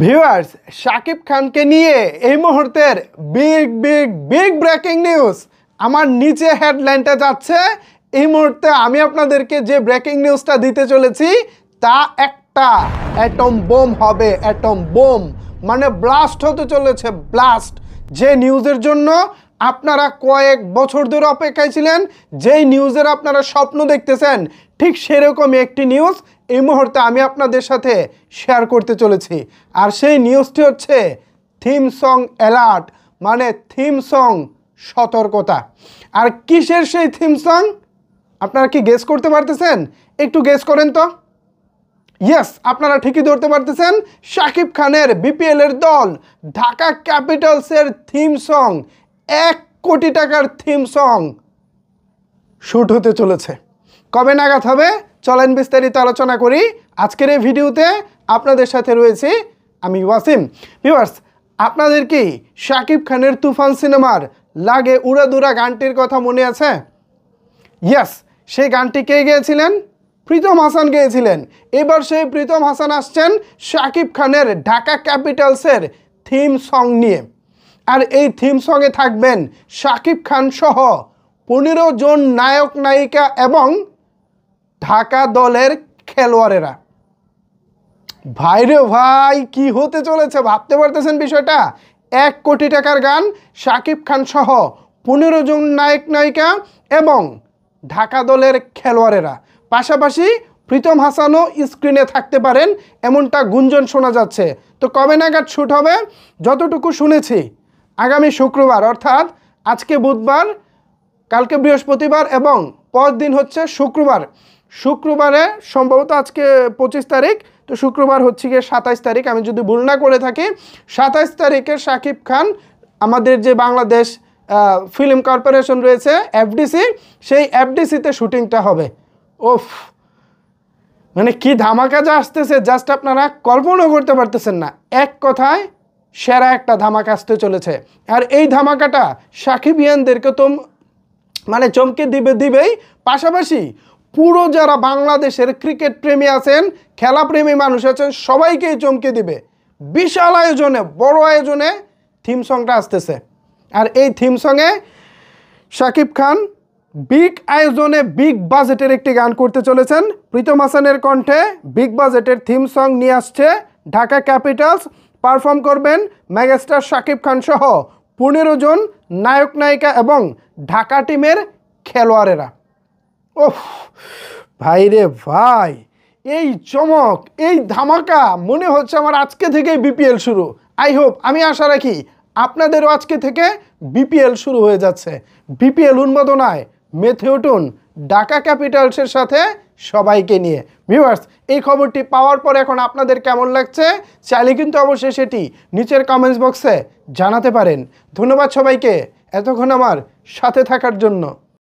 Viewers, Shakib খানকে নিয়ে এই মুহূর্তের big big big breaking news. আমার নিচে হেডলাইনটা যাচ্ছে। এই মুহূর্তে আমি আপনাদেরকে যে ব্রেকিং নিউজটা দিতে চলেছি তা একটা অ্যাটম বোম হবে। অ্যাটম বোম মানে ব্লাস্ট হতে চলেছে, ব্লাস্ট। যে নিউজের জন্য আপনারা কয়েক বছর ধরে অপেক্ষায় ছিলেন, যেই নিউজের আপনারা স্বপ্ন দেখতেছেন, ঠিক সেরকমই একটি নিউজ এই মুহূর্তে আমি আপনাদের সাথে শেয়ার করতে চলেছি। আর সেই নিউজটি হচ্ছে থিম সং অ্যালার্ট, মানে থিম সং সতর্কতা। আর কিসের সেই থিম সং আপনারা কি গেস করতে পারতেছেন? একটু গেস করেন তো। ইয়েস, আপনারা ঠিকই ধরতে পারতেছেন। শাকিব খানের বিপিএল এর দল ঢাকা ক্যাপিটালসের থিম সং, 1 কোটি টাকার থিম সং শুট হতে চলেছে। কবে নাগাদ হবে চলেন বিস্তারিত আলোচনা করি। আজকের এই ভিডিওতে আপনাদের সাথে রয়েছি আমি ওয়াসিম। ভিউয়ার্স, আপনাদের কি শাকিব খানের তুফান সিনেমার লাগে উড়াদুরা গানটির কথা মনে আছে? ইয়েস, সেই গানটি কে গেয়েছিলেন? প্রীতম হাসান গেয়েছিলেন। এবার সেই প্রীতম হাসান আসছেন শাকিব খানের ঢাকা ক্যাপিটালসের থিম সং নিয়ে। আর এই থিম সঙ্গে থাকবেন শাকিব খান সহ 15 জন নায়ক নায়িকা এবং ঢাকা দলের খেলোয়াড়েরা। ভাইরে ভাই, কি হতে চলেছে ভাবতে পারতেছেন বিষয়টা? 1 কোটি টাকার গান, শাকিব খান সহ 15 জন নায়ক নায়িকা এবং ঢাকা দলের খেলোয়াড়েরা। পাশাপাশি প্রীতম হাসানও স্ক্রিনে থাকতে পারেন এমনটা গুঞ্জন শোনা যাচ্ছে। তো কবে নাগাদ শ্যুট হবে? যতটুকু শুনেছি আগামী শুক্রবার, অর্থাৎ আজকে বুধবার, কালকে বৃহস্পতিবার এবং পরদিন হচ্ছে শুক্রবার। শুক্রবারে সম্ভবত আজকে 25 তারিখ, তো শুক্রবার হচ্ছে গিয়ে 27 তারিখ, আমি যদি ভুল না করে থাকি। 27 তারিখে শাকিব খান আমাদের যে বাংলাদেশ ফিল্ম কর্পোরেশন রয়েছে এফডিসি, সেই এফডিসিতে শুটিংটা হবে। ওফ, মানে কি ধামাকা যা আসতেছে, জাস্ট আপনারা কল্পনা করতে পারতেছেন না। এক কথায় সেরা একটা ধামাকা আসতে চলেছে। আর এই ধামাকাটা শাকিবিয়ানদেরকে তো মানে চমকে দিবেই, পাশাপাশি পুরো যারা বাংলাদেশের ক্রিকেট প্রেমী আছেন, খেলাপ্রেমী মানুষ আছেন, সবাইকেই চমকে দিবে। বিশাল আয়োজনে, বড় আয়োজনে থিম সংটা আসতেছে। আর এই থিম সঙ্গে শাকিব খান বিগ আয়োজনে বিগ বাজেটের একটি গান করতে চলেছেন। প্রীতম হাসানের কণ্ঠে বিগ বাজেটের থিম সং নিয়ে আসছে ঢাকা ক্যাপিটালস। পারফর্ম করবেন মেগাস্টার শাকিব খান সহ 15 জন নায়ক নায়িকা এবং ঢাকা টিমের খেলোয়াড়েরা। ওহ ভাই রে ভাই, এই চমক, এই ধামাকা মনে হচ্ছে আমার আজকে থেকেই বিপিএল শুরু। আই হোপ, আমি আশা রাখি আপনাদেরও আজকে থেকে বিপিএল শুরু হয়ে যাচ্ছে। বিপিএল উন্মাদনায় মেতে উঠুন ঢাকা ক্যাপিটালসের সাথে সবাইকে নিয়ে। ভিউয়ার্স, এই খবরটি পাওয়ার পর এখন আপনাদের কেমন লাগছে চাইলে কিন্তু অবশ্যই সেটি নিচের কমেন্টস বক্সে জানাতে পারেন। ধন্যবাদ সবাইকে এতক্ষণ আমার সাথে থাকার জন্য।